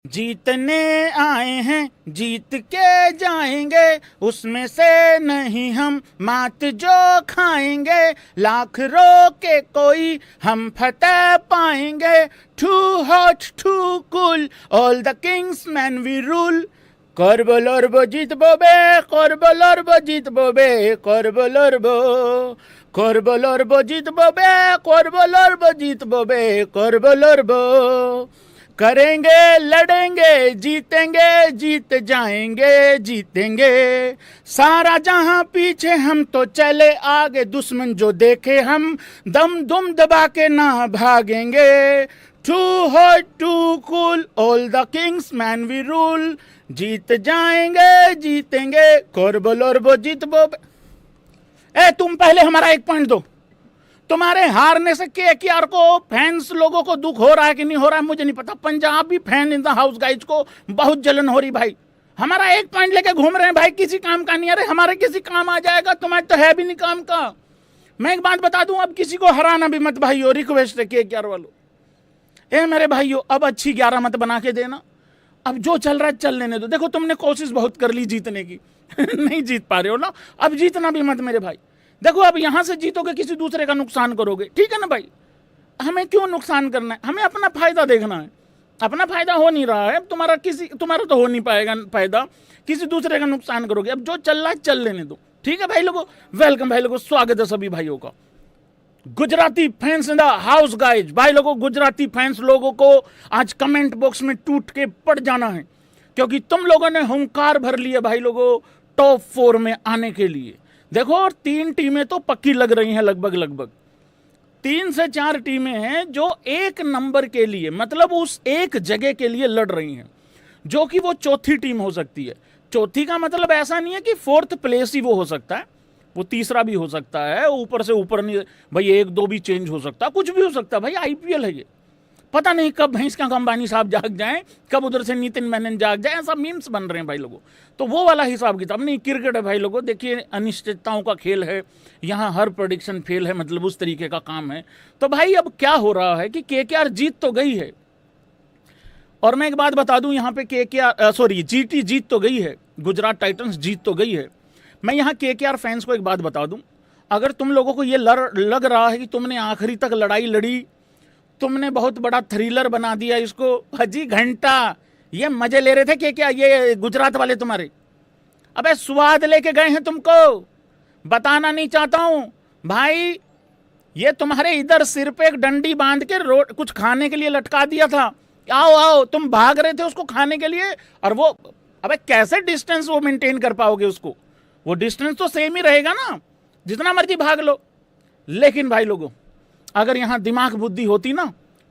जीतने आए हैं जीत के जाएंगे, उसमें से नहीं हम मात जो खाएंगे। लाख रोके कोई हम फतेह पाएंगे। Too hot to cool all the kings man we rule. করবো জিতবো বে, করবো জিতবো বে, করবো জিতবো বে, করবো জিতবো বে, করবো करेंगे लड़ेंगे जीतेंगे, जीत जाएंगे जीतेंगे। सारा जहां पीछे हम तो चले आगे, दुश्मन जो देखे हम दम दुम दबा के ना भागेंगे। Too hot to cool all the kings man we rule. जीत जाएंगे जीतेंगे, कोरबो जीतबो। ए तुम पहले हमारा एक पॉइंट दो। तुम्हारे हारने से केकेआर को फैंस लोगों को दुख हो रहा है कि नहीं हो रहा है मुझे नहीं पता। Punjabi fan in the house guys को बहुत जलन हो रही भाई। हमारा एक पॉइंट लेके घूम रहे हैं भाई, किसी काम का नहीं। अरे हमारे किसी काम आ जाएगा, तुम्हारे तो है भी नहीं काम का। मैं एक बात बता दूं, अब किसी को हराना भी मत भाइयों, रिक्वेस्ट है केकेआर वालों। ए मेरे भाइयों, अब अच्छी 11 मत बना के देना। अब जो चल रहा है चल लेने दो। देखो तुमने कोशिश बहुत कर ली जीतने की नहीं जीत पा रहे हो ना, अब जीतना भी मत मेरे भाई। देखो अब यहां से जीतोगे किसी दूसरे का नुकसान करोगे, ठीक है ना भाई। हमें क्यों नुकसान करना है, हमें अपना फायदा देखना है। अपना फायदा हो नहीं रहा है, तुम्हारा तो हो नहीं पाएगा फायदा, किसी दूसरे का नुकसान करोगे। अब जो चल रहा है चल लेने दो, ठीक है भाई लोगों। वेलकम भाई लोगों, स्वागत है सभी भाइयों का। Gujarati fans in the house guys, भाई लोगों गुजराती फैंस लोगों को आज कमेंट बॉक्स में टूट के पड़ जाना है, क्योंकि तुम लोगों ने हुंकार भर लिया भाई लोगों टॉप 4 में आने के लिए। देखो और 3 टीमें तो पक्की लग रही हैं, लगभग 3 से 4 टीमें हैं जो एक नंबर के लिए, मतलब उस एक जगह के लिए लड़ रही हैं, जो कि वो चौथी टीम हो सकती है। चौथी का मतलब ऐसा नहीं है कि 4th प्लेस ही वो हो सकता है, वो तीसरा भी हो सकता है, ऊपर से ऊपर नहीं भाई, 1-2 भी चेंज हो सकता है, कुछ भी हो सकता है भाई। आईपीएल है ये, पता नहीं कब भैंस का अंबानी साहब जाग जाएं, कब उधर से नितिन मेनन जाग जाए, ऐसा मीम्स बन रहे हैं भाई लोगों। तो वो वाला हिसाब किताब नहीं, क्रिकेट है भाई लोगों। देखिए अनिश्चितताओं का खेल है, यहाँ हर प्रेडिक्शन फेल है, मतलब उस तरीके का काम है। तो भाई अब क्या हो रहा है कि केकेआर जीत तो गई है, और मैं एक बात बता दूं यहाँ पे, जीटी जीत तो गई है, गुजरात टाइटंस जीत तो गई है। मैं यहाँ केकेआर फैंस को एक बात बता दूं, अगर तुम लोगों को ये लग रहा है कि तुमने आखिरी तक लड़ाई लड़ी, तुमने बहुत बड़ा थ्रिलर बना दिया इसको, हजी घंटा ये मजे ले रहे थे कि क्या ये गुजरात वाले तुम्हारे, अबे स्वाद लेके गए हैं तुमको। बताना नहीं चाहता हूं भाई, ये तुम्हारे इधर सिर पे एक डंडी बांध के रोड कुछ खाने के लिए लटका दिया था, आओ आओ, तुम भाग रहे थे उसको खाने के लिए। और वो अबे कैसे डिस्टेंस वो मेंटेन कर पाओगे उसको, वो डिस्टेंस तो सेम ही रहेगा ना, जितना मर्जी भाग लो। लेकिन भाई लोगों अगर यहां दिमाग बुद्धि होती ना,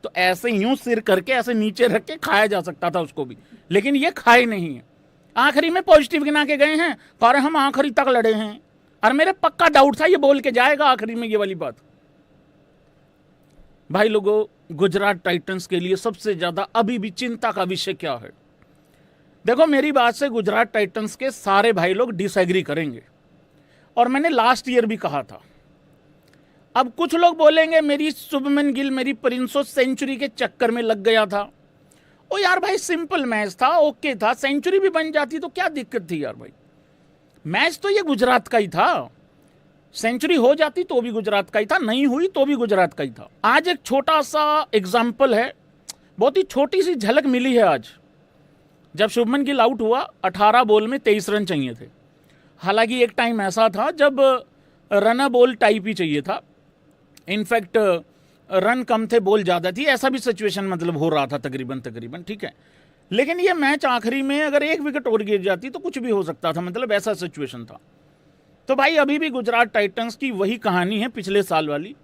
तो ऐसे यूं सिर करके ऐसे नीचे रख के खाया जा सकता था उसको भी, लेकिन ये खाए नहीं है। आखिरी में पॉजिटिव गिना के गए हैं, और हम आखिरी तक लड़े हैं। और मेरे पक्का डाउट था ये बोल के जाएगा आखिरी में ये वाली बात। भाई लोगों गुजरात टाइटंस के लिए सबसे ज्यादा अभी भी चिंता का विषय क्या है? देखो मेरी बात से गुजरात टाइटंस के सारे भाई लोग डिसएग्री करेंगे, और मैंने लास्ट ईयर भी कहा था। अब कुछ लोग बोलेंगे मेरी शुभमन गिल मेरी प्रिंसो सेंचुरी के चक्कर में लग गया था। ओ यार भाई सिंपल मैच था, ओके था, सेंचुरी भी बन जाती तो क्या दिक्कत थी यार भाई। मैच तो ये गुजरात का ही था, सेंचुरी हो जाती तो भी गुजरात का ही था, नहीं हुई तो भी गुजरात का ही था। आज एक छोटा सा एग्जाम्पल है, बहुत ही छोटी सी झलक मिली है आज, जब शुभमन गिल आउट हुआ 18 बॉल में 23 रन चाहिए थे। हालांकि एक टाइम ऐसा था जब रन बॉल टाइप ही चाहिए था, इनफैक्ट रन कम थे बॉल ज़्यादा थी, ऐसा भी सिचुएशन मतलब हो रहा था तकरीबन, ठीक है। लेकिन ये मैच आखिरी में अगर 1 विकेट और गिर जाती तो कुछ भी हो सकता था, मतलब ऐसा सिचुएशन था। तो भाई अभी भी गुजरात टाइटंस की वही कहानी है पिछले साल वाली,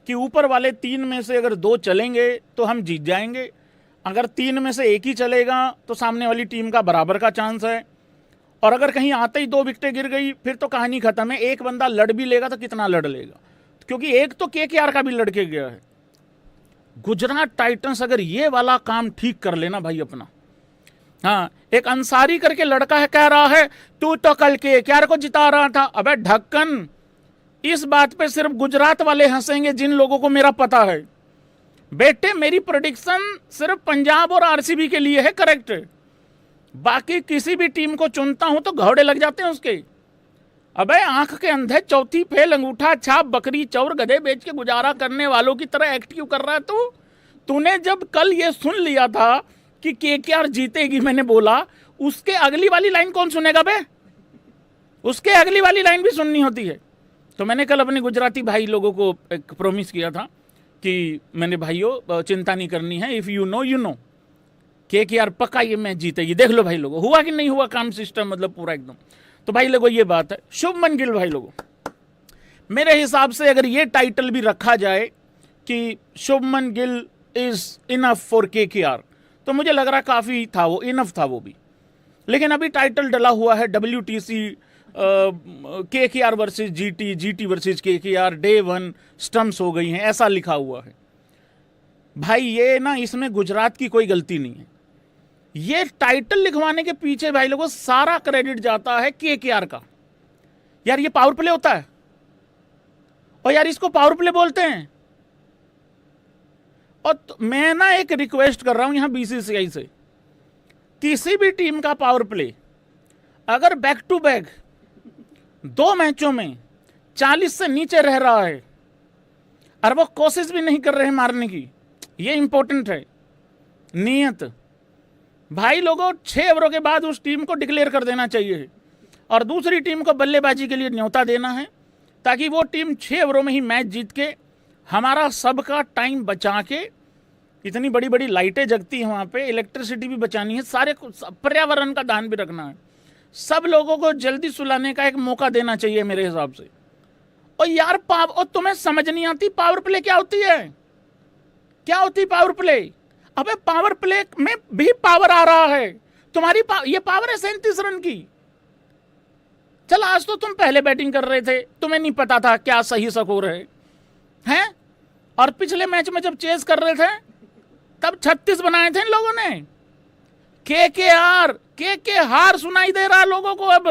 कि ऊपर वाले 3 में से अगर 2 चलेंगे तो हम जीत जाएंगे, अगर 3 में से 1 ही चलेगा तो सामने वाली टीम का बराबर का चांस है, और अगर कहीं आते ही 2 विकेटें गिर गई फिर तो कहानी खत्म है। एक बंदा लड़ भी लेगा तो कितना लड़ लेगा, क्योंकि एक तो केकेआर का भी लड़के गया है। गुजरात टाइटंस अगर ये वाला काम ठीक कर लेना भाई अपना, हाँ एक अंसारी करके लड़का है कह रहा है तू तो कल केकेआर को जिता रहा था। अबे ढक्कन, इस बात पे सिर्फ गुजरात वाले हंसेंगे जिन लोगों को मेरा पता है। बेटे मेरी प्रेडिक्शन सिर्फ पंजाब और आरसीबी के लिए है करेक्ट, बाकी किसी भी टीम को चुनता हूं तो घोड़े लग जाते हैं उसके। अबे आंख के अंधे, चौथी फेल, अंगूठा छाप, बकरी चौर, गधे बेच के गुजारा करने वालों की तरह एक्ट क्यों कर रहा है तू? तूने जब कल ये सुन लिया था कि केकेआर जीतेगी, मैंने बोला उसके अगली वाली लाइन कौन सुनेगा बे? उसके अगली वाली लाइन भी सुननी होती है। तो मैंने कल अपने गुजराती भाई लोगों को एक प्रॉमिस किया था कि मैंने भाइयों चिंता नहीं करनी है, इफ़ यू नो केकेआर पक्का ये मैच जीतेगी। देख लो भाई लोगों, हुआ कि नहीं हुआ काम सिस्टम, मतलब पूरा एकदम। तो भाई लोगों ये बात है। शुभमन गिल भाई लोगों, मेरे हिसाब से अगर ये टाइटल भी रखा जाए कि Shubman Gill is enough for KKR, तो मुझे लग रहा काफ़ी था, वो इनफ था वो भी। लेकिन अभी टाइटल डला हुआ है WTC KKR versus GT, GT versus KKR, day 1 stumps हो गई हैं, ऐसा लिखा हुआ है। भाई ये ना, इसमें गुजरात की कोई गलती नहीं है। ये टाइटल लिखवाने के पीछे भाई लोगों सारा क्रेडिट जाता है केकेआर का। यार ये पावर प्ले होता है, और यार इसको पावर प्ले बोलते हैं। और मैं ना एक रिक्वेस्ट कर रहा हूं यहां BCCI से, किसी भी टीम का पावर प्ले अगर बैक टू बैक 2 मैचों में 40 से नीचे रह रहा है और वो कोशिश भी नहीं कर रहे हैं मारने की, ये इंपॉर्टेंट है। नियत भाई लोगों 6 ओवरों के बाद उस टीम को डिक्लेयर कर देना चाहिए और दूसरी टीम को बल्लेबाजी के लिए न्योता देना है, ताकि वो टीम 6 ओवरों में ही मैच जीत के हमारा सबका टाइम बचा के, इतनी बड़ी बड़ी लाइटें जगती हैं वहाँ पे, इलेक्ट्रिसिटी भी बचानी है, सारे पर्यावरण का ध्यान भी रखना है, सब लोगों को जल्दी सुलाने का एक मौका देना चाहिए मेरे हिसाब से। और यार और तुम्हें समझ नहीं आती पावर प्ले क्या होती है? क्या होती पावर प्ले? अबे पावर प्ले में भी पावर आ रहा है तुम्हारी, ये पावर है 37 रन की। चल आज तो तुम पहले बैटिंग कर रहे थे, तुम्हें नहीं पता था क्या सही स्कोर है, और पिछले मैच में जब चेस कर रहे थे तब 36 बनाए थे इन लोगों ने। के हार सुनाई दे रहा है लोगों को अब।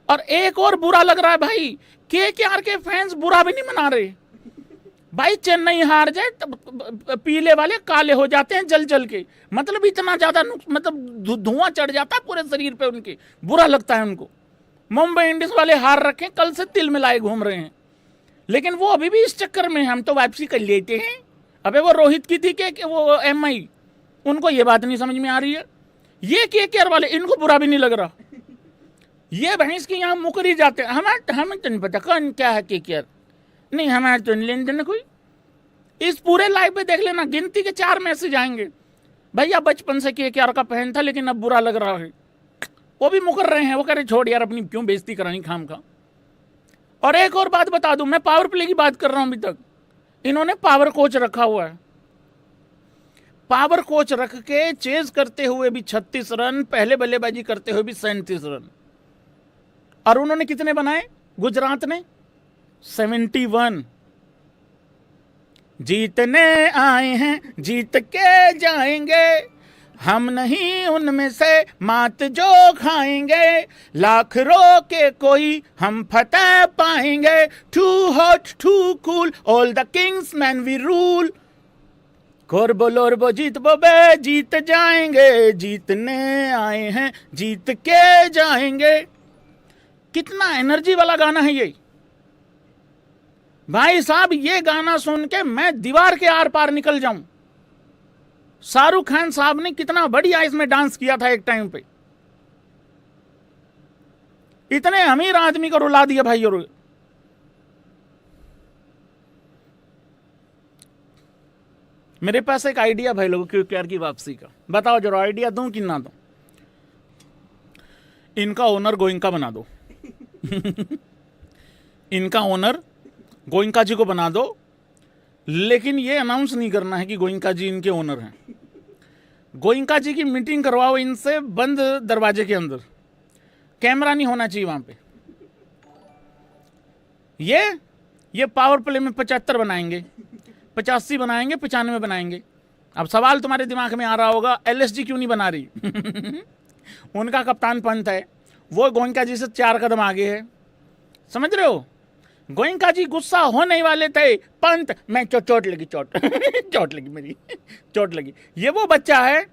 और एक और बुरा लग रहा है भाई, केकेआर के फैंस बुरा भी नहीं मना रहे भाई। चेन्नई हार जाए तब पीले वाले काले हो जाते हैं जल जल के, मतलब इतना ज्यादा मतलब धुआं चढ़ जाता है पूरे शरीर पे उनके, बुरा लगता है उनको। मुंबई इंडियंस वाले हार रखे, कल से तिल मिलाए घूम रहे हैं, लेकिन वो अभी भी इस चक्कर में हम तो वापसी कर लेते हैं। अबे वो रोहित की थी कि वो MI, उनको ये बात नहीं समझ में आ रही है। ये केकेआर वाले, इनको बुरा भी नहीं लग रहा। ये भैंस की यहाँ मुकरी जाते हैं, हमें तो नहीं पता कौन क्या है केकेआर, नहीं हमारे तो लेन देन कोई। इस पूरे लाइव पे देख लेना, गिनती के 4 मैसेज आएंगे, भैया बचपन से केकेआर का फैन था लेकिन अब बुरा लग रहा है। वो भी मुकर रहे हैं, वो कह रहे छोड़ यार अपनी क्यों बेइज्जती करानी खाम खा। और एक और बात बता दूं, मैं पावर प्ले की बात कर रहा हूं अभी तक, इन्होंने पावर कोच रखा हुआ है। पावर कोच रख के चेज करते हुए भी 36 रन, पहले बल्लेबाजी करते हुए भी 37 रन, और उन्होंने कितने बनाए गुजरात ने? 71। जीतने आए हैं जीत के जाएंगे, हम नहीं उनमें से मात जो खाएंगे, लाख रोके कोई हम फतेह पाएंगे, too hot to cool all the kings man we rule, कोरबो लोरबो जीतबो बे जीत जाएंगे, जीतने आए हैं जीत के जाएंगे। कितना एनर्जी वाला गाना है ये भाई साहब। ये गाना सुन के मैं दीवार के आर पार निकल जाऊं। शाहरुख खान साहब ने कितना बढ़िया इसमें डांस किया था एक टाइम पे, इतने अमीर आदमी को रुला दिया भाई। और मेरे पास एक आइडिया भाई लोगों केकेआर की वापसी का, बताओ जरा आइडिया दूं कि ना दूं? इनका ओनर गोइंका बना दो इनका ओनर गोइंका जी को बना दो, लेकिन ये अनाउंस नहीं करना है कि गोइंका जी इनके ओनर हैं। गोइंका जी की मीटिंग करवाओ इनसे बंद दरवाजे के अंदर, कैमरा नहीं होना चाहिए वहां पे। ये पावर प्ले में 75 बनाएंगे, 85 बनाएंगे, 95 बनाएंगे। अब सवाल तुम्हारे दिमाग में आ रहा होगा LSG क्यों नहीं बना रही उनका कप्तान पंत है, वो गोइंका जी से 4 कदम आगे है, समझ रहे हो? गोयनका जी गुस्सा होने वाले थे, पंत मैं चोट लगी, चोट चोट लगी मेरी, चोट लगी। ये वो बच्चा है,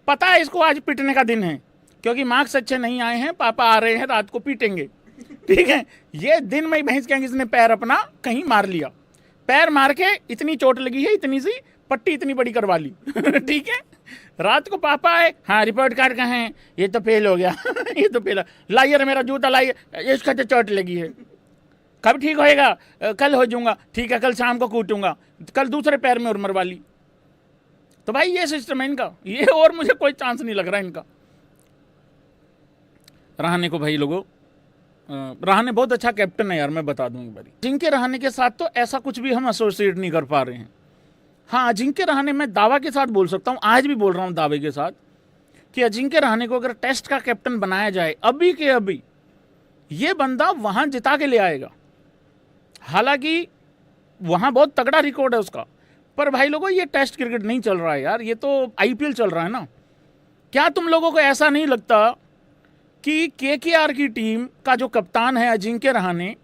पता है इसको आज पीटने का दिन है, क्योंकि मार्क्स अच्छे नहीं आए हैं, पापा आ रहे हैं रात को पीटेंगे, ठीक है। ये दिन में भैंस क्या इसने पैर अपना कहीं मार लिया, पैर मार के इतनी चोट लगी है, इतनी सी पट्टी इतनी बड़ी करवा ली ठीक है। रात को पापा आए, हाँ रिपोर्ट कार्ड कहाँ है, ये तो फेल हो गया ये तो फेल, लाइए मेरा जूता लाइए, इसका तो चोट लगी है, कब ठीक होएगा, कल हो जाऊंगा, ठीक है कल शाम को कूटूंगा, कल दूसरे पैर में और मरवा ली। तो भाई ये सिस्टम है इनका, ये और मुझे कोई चांस नहीं लग रहा इनका। रहाणे को भाई लोगों, रहाणे बहुत अच्छा कैप्टन है यार, मैं बता दूं एक बारी। अजिंक्य रहाणे के साथ तो ऐसा कुछ भी हम एसोसिएट नहीं कर पा रहे हैं। हाँ अजिंक्य रहाणे मैं दावा के साथ बोल सकता हूँ, आज भी बोल रहा हूँ दावे के साथ, कि अजिंक्य रहाणे को अगर टेस्ट का कैप्टन बनाया जाए अभी के अभी, ये बंदा वहां जिता के ले आएगा। हालांकि वहां बहुत तगड़ा रिकॉर्ड है उसका, पर भाई लोगों ये टेस्ट क्रिकेट नहीं चल रहा है यार, ये तो आईपीएल चल रहा है ना। क्या तुम लोगों को ऐसा नहीं लगता कि केकेआर की टीम का जो कप्तान है अजिंक्य रहाणे,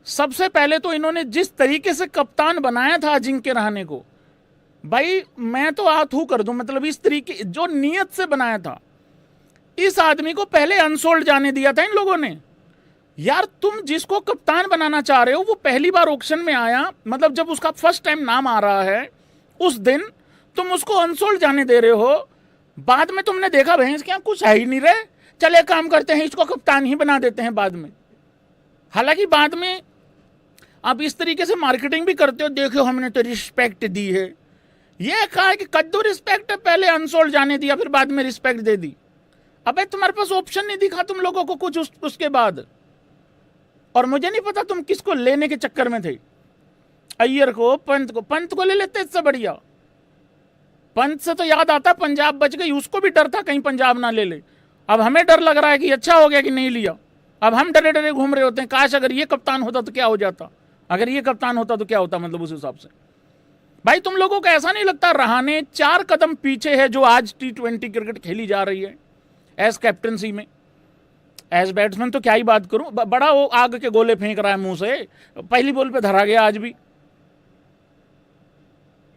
सबसे पहले तो इन्होंने जिस तरीके से कप्तान बनाया था अजिंक्य रहाणे को, भाई मैं तो थू कर दूं, मतलब इस तरीके जो नियत से बनाया था, इस आदमी को पहले अनसोल्ड जाने दिया था इन लोगों ने। यार तुम जिसको कप्तान बनाना चाह रहे हो वो पहली बार ऑक्शन में आया, मतलब जब उसका फर्स्ट टाइम नाम आ रहा है उस दिन तुम उसको अनसोल्ड जाने दे रहे हो। बाद में तुमने देखा भैंस क्या कुछ है ही नहीं रहे, चले काम करते हैं इसको कप्तान ही बना देते हैं बाद में। हालांकि बाद में आप इस तरीके से मार्केटिंग भी करते हो, देखो हमने तो रिस्पेक्ट दी है, ये कहा कि कद्दू रिस्पेक्ट है, पहले अनसोल्ड जाने दिया फिर बाद में रिस्पेक्ट दे दी। अबे तुम्हारे पास ऑप्शन नहीं दिखा तुम लोगों को कुछ उसके बाद। और मुझे नहीं पता तुम किसको लेने के चक्कर में थे, अय्यर को, पंत को ले लेते इससे बढ़िया। पंत से तो याद आता पंजाब बच गई, उसको भी डर था कहीं पंजाब ना ले ले। अब हमें डर लग रहा है कि अच्छा हो गया कि नहीं लिया, अब हम डरे डरे घूम रहे होते हैं, काश अगर ये कप्तान होता तो क्या हो जाता, अगर ये कप्तान होता तो क्या होता, मतलब उस हिसाब से। भाई तुम लोगों को ऐसा नहीं लगता रहाणे 4 कदम पीछे है जो आज T20 क्रिकेट खेली जा रही है एज कैप्टनसी में। एज बैट्समैन तो क्या ही बात करूं, बड़ा वो आग के गोले फेंक रहा है मुंह से, पहली बॉल पे धरा गया आज भी।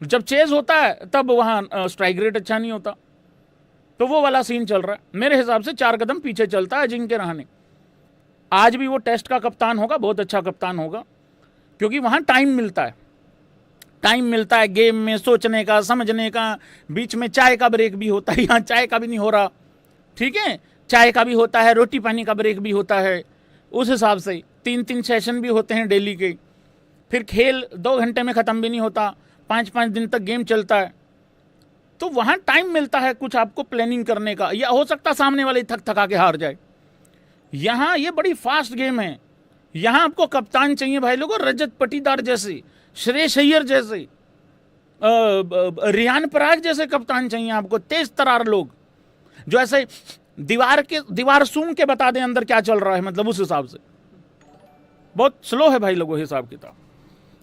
जब चेज होता है तब वहां स्ट्राइक रेट अच्छा नहीं होता, तो वो वाला सीन चल रहा है। मेरे हिसाब से 4 कदम पीछे चलता है अजिंक्य रहाणे। आज भी वो टेस्ट का कप्तान होगा, बहुत अच्छा कप्तान होगा, क्योंकि वहां टाइम मिलता है, टाइम मिलता है गेम में सोचने का, समझने का, बीच में चाय का ब्रेक भी होता है, यहाँ चाय का भी नहीं हो रहा, ठीक है, चाय का भी होता है, रोटी पानी का ब्रेक भी होता है, उस हिसाब से 3-3 सेशन भी होते हैं डेली के। फिर खेल 2 घंटे में ख़त्म भी नहीं होता, 5-5 दिन तक गेम चलता है, तो वहाँ टाइम मिलता है कुछ आपको प्लानिंग करने का, या हो सकता सामने वाले थक थका के हार जाए। यहाँ ये बड़ी फास्ट गेम है, यहाँ आपको कप्तान चाहिए भाई लोगों, रजत पाटीदार जैसे, श्रेयस अय्यर जैसे, रियान पराग जैसे कप्तान चाहिए आपको, तेज तरार लोग जो ऐसे दीवार सूंघ के बता दें अंदर क्या चल रहा है, मतलब उस हिसाब से। बहुत स्लो है भाई लोगों हिसाब किताब।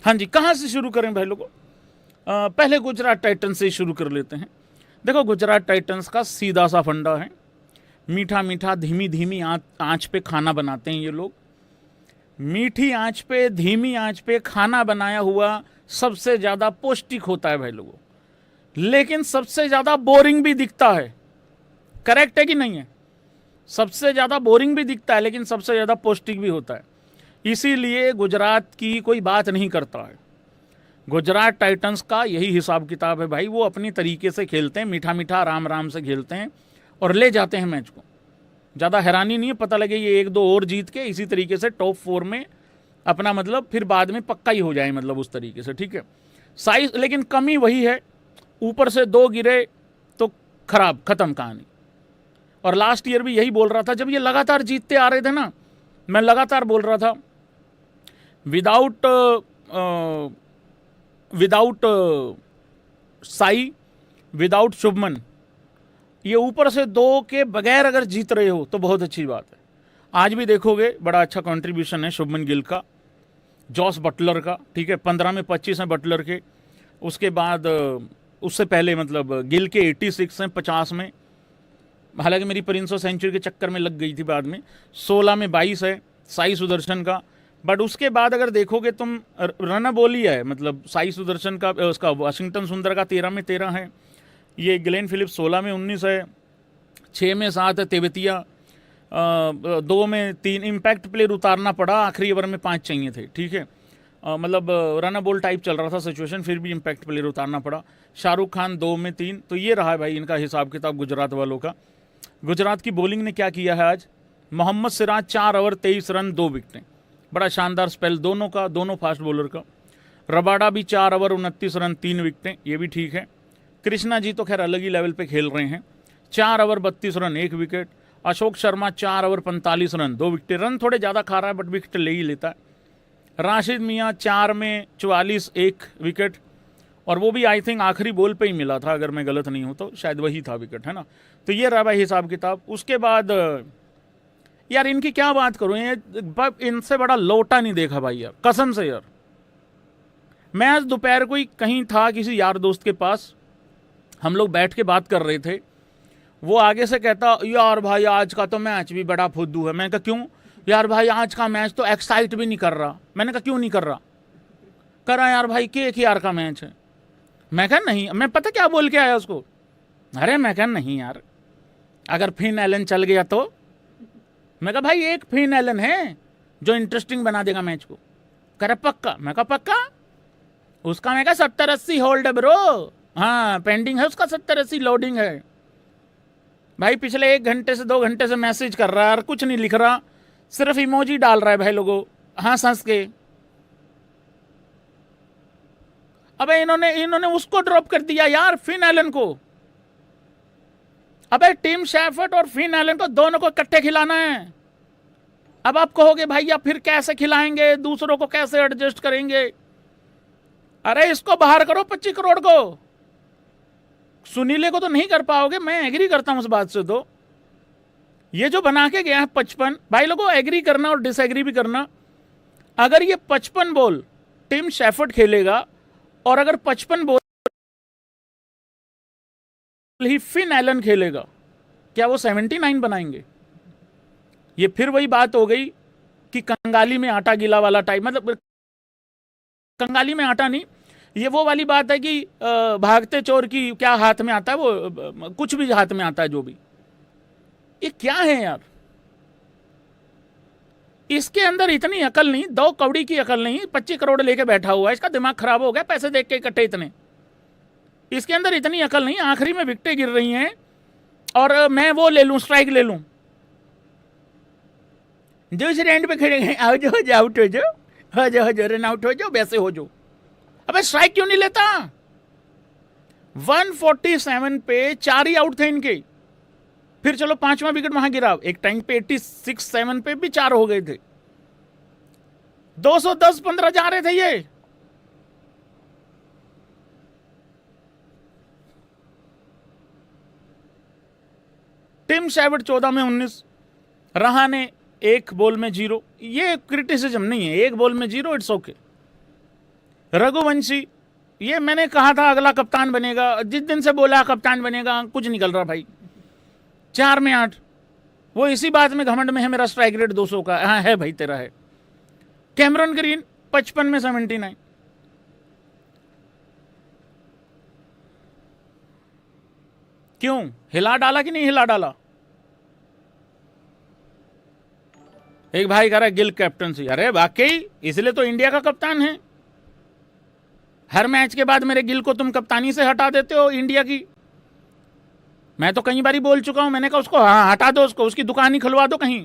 हाँ जी, कहाँ से शुरू करें भाई लोगों? पहले गुजरात टाइटंस से शुरू कर लेते हैं। देखो गुजरात टाइटंस का सीधा सा फंडा है, मीठा मीठा धीमी धीमी आँच पे खाना बनाते हैं ये लोग। मीठी आंच पे, धीमी आंच पे खाना बनाया हुआ सबसे ज़्यादा पौष्टिक होता है भाई लोगों, लेकिन सबसे ज़्यादा बोरिंग भी दिखता है। करेक्ट है कि नहीं है? सबसे ज़्यादा बोरिंग भी दिखता है लेकिन सबसे ज़्यादा पौष्टिक भी होता है। इसीलिए गुजरात की कोई बात नहीं करता है। गुजरात टाइटंस का यही हिसाब किताब है भाई, वो अपनी तरीके से खेलते हैं, मीठा मीठा आराम आराम से खेलते हैं और ले जाते हैं मैच को। ज़्यादा हैरानी नहीं है, पता लगे ये 1-2 और जीत के इसी तरीके से टॉप 4 में अपना मतलब फिर बाद में पक्का ही हो जाए, मतलब उस तरीके से, ठीक है। साइज लेकिन कमी वही है, ऊपर से 2 गिरे तो खराब, ख़त्म कहानी। और लास्ट ईयर भी यही बोल रहा था, जब ये लगातार जीतते आ रहे थे ना, मैं लगातार बोल रहा था विदाउट साई, विदाउट शुभमन, ये ऊपर से 2 के बगैर अगर जीत रहे हो तो बहुत अच्छी बात है। आज भी देखोगे बड़ा अच्छा कंट्रीब्यूशन है शुभमन गिल का, जॉस बटलर का, ठीक है, 15 में 25 हैं बटलर के, उसके बाद उससे पहले मतलब गिल के 86 हैं 50 में, हालांकि मेरी 300 सेंचुरी के चक्कर में लग गई थी बाद में। 16 में 22 है साई सुदर्शन का, बट उसके बाद अगर देखोगे तुम, रन बॉल ही है, मतलब साई सुदर्शन का, उसका वाशिंगटन सुंदर का 13 में 13 है, ये ग्लेन फिलिप्स 16 में 19 है, 6 में 7 है तेवतिया, 2 में 3। इम्पैक्ट प्लेयर उतारना पड़ा, आखिरी ओवर में 5 चाहिए थे, ठीक है, मतलब रन बॉल टाइप चल रहा था सिचुएशन, फिर भी इम्पैक्ट प्लेयर उतारना पड़ा। शाहरुख खान 2 में 3। तो ये रहा है भाई इनका हिसाब किताब गुजरात वालों का। गुजरात की बॉलिंग ने क्या किया है आज? मोहम्मद सिराज 4 ओवर 23 रन 2 विकेटें, बड़ा शानदार स्पेल दोनों का, दोनों फास्ट बॉलर का। रबाडा भी 4 ओवर 29 रन 3 विकेटें, ये भी ठीक है। कृष्णा जी तो खैर अलग ही लेवल पे खेल रहे हैं, 4 over 32 run 1 wicket. Ashok Sharma 4 over 45 run 2 wicket, run थोड़े ज़्यादा खा रहा है बट विकेट ले ही लेता है। राशिद मियाँ 4 में 44 1 विकेट, और वो भी आई थिंक आखिरी बॉल पे ही मिला था, अगर मैं गलत नहीं हूँ तो शायद वही था विकेट, है ना। तो ये रहा भाई हिसाब किताब। उसके बाद यार इनकी क्या बात करूँ, ये इनसे बड़ा लोटा नहीं देखा भाई यार, कसम से यार। मैं आज दोपहर को ही कहीं था किसी यार दोस्त के पास, हम लोग बैठ के बात कर रहे थे, वो आगे से कहता यार भाई आज का तो मैच भी बड़ा फुद्दू है। मैंने कहा क्यों? यार भाई आज का मैच तो एक्साइट भी नहीं कर रहा। मैंने कहा क्यों नहीं कर रहा? करा यार भाई KKR का मैच है। मैं कहा नहीं, मैं पता क्या बोल के आया उसको, अरे मैं कहा नहीं यार, अगर फिन एलन चल गया तो। मैं कहा भाई एक फिन एलन है जो इंटरेस्टिंग बना देगा मैच को। करे पक्का? मैं कहा पक्का। उसका मैं कहा 70-80 होल्ड है ब्रो, हाँ पेंडिंग है उसका, 70-80 लोडिंग है। भाई पिछले 1 घंटे से 2 घंटे से मैसेज कर रहा है और कुछ नहीं लिख रहा, सिर्फ इमोजी डाल रहा है भाई लोगों हंस हंस के। अबे इन्होंने उसको ड्रॉप कर दिया यार, फिन एलन को। अबे टिम शेफर्ड और फिन एलन को दोनों को इकट्ठे खिलाना है। अब आप कहोगे भैया फिर कैसे खिलाएंगे, दूसरों को कैसे एडजस्ट करेंगे? अरे इसको बाहर करो 25 करोड़ को, सुनीले को तो नहीं कर पाओगे, मैं एग्री करता हूं उस बात से। तो ये जो बना के गया है 55, भाई लोगों एग्री करना और डिसएग्री भी करना। अगर ये 55 बॉल टिम शेफर्ड खेलेगा और अगर 55 बॉल ही फिन एलन खेलेगा, क्या वो 79 बनाएंगे? ये फिर वही बात हो गई कि कंगाली में आटा गिला वाला टाइप, मतलब कंगाली में आटा नहीं, ये वो वाली बात है कि भागते चोर की क्या हाथ में आता है, वो कुछ भी हाथ में आता है जो भी। ये क्या है यार, इसके अंदर इतनी अकल नहीं, 2 कौड़ी की अकल नहीं, 25 करोड़ लेके बैठा हुआ है, इसका दिमाग खराब हो गया पैसे देख के इकट्ठे इतने। इसके अंदर इतनी अकल नहीं, आखिरी में विकेटें गिर रही हैं और मैं वो ले लूं, स्ट्राइक ले लूं। दूसरे एंड पे खड़े हैं, आओ जो आउट हो जाओ, हो जाओ रन आउट हो जाओ, वैसे हो जाओ। अबे स्ट्राइक क्यों नहीं लेता? 147 पे 4 ही आउट थे इनके, फिर चलो 5वां विकेट वहां गिरा, एक टाइम पे 86-7 पे भी 4 हो गए थे, 210-15 जा रहे थे ये। टिम शेफर्ड 14 में 19, रहाणे 1 बॉल में 0, ये क्रिटिसिज्म नहीं है, 1 बॉल में 0 इट्स ओके। रघुवंशी, ये मैंने कहा था अगला कप्तान बनेगा, जिस दिन से बोला कप्तान बनेगा कुछ निकल रहा भाई, 4 में 8। वो इसी बात में घमंड में है मेरा स्ट्राइक रेट 200 का, हाँ है भाई तेरा है। कैमरन ग्रीन 55 में 79, क्यों हिला डाला कि नहीं हिला डाला? एक भाई कह रहा है गिल कैप्टनसी, अरे वाकई इसलिए तो इंडिया का कप्तान है। हर मैच के बाद मेरे गिल को तुम कप्तानी से हटा देते हो इंडिया की। मैं तो कई बारी बोल चुका हूं, मैंने कहा उसको हाँ हटा दो, उसको उसकी दुकान ही खुलवा दो कहीं।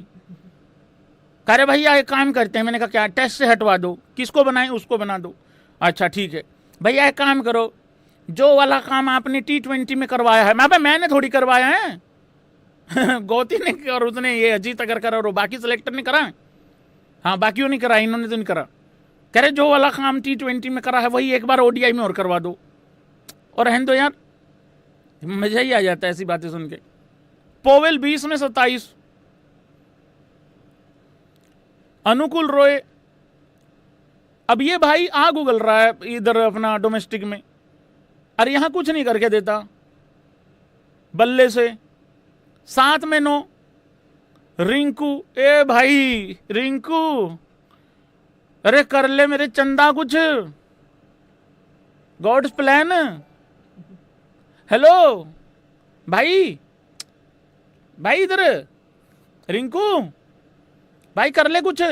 कह रहे भैया एक काम करते हैं, मैंने कहा क्या? टेस्ट से हटवा दो, किसको बनाए? उसको बना दो। अच्छा ठीक है भैया एक काम करो, जो वाला काम आपने T20 में करवाया है, मैंने थोड़ी करवाया है गोती ने और उसने ये अजीत अगर करा और बाकी सिलेक्टर ने करा, हाँ बाकियों ने करा, इन्होंने तो नहीं करा। कह रहे जो वाला काम T20 में करा है वही एक बार ODI में और करवा दो, और रहने दो यार, मजा ही आ जाता है ऐसी बातें सुन के। पोवेल 20 में 27, अनुकूल रॉय, अब ये भाई आग उगल रहा है इधर अपना डोमेस्टिक में, अरे यहां कुछ नहीं करके देता बल्ले से। 7 में 9, रिंकू, ए भाई रिंकू अरे कर ले मेरे चंदा कुछ, गॉड्स प्लान। हेलो भाई, भाई इधर रिंकू भाई कर ले कुछ।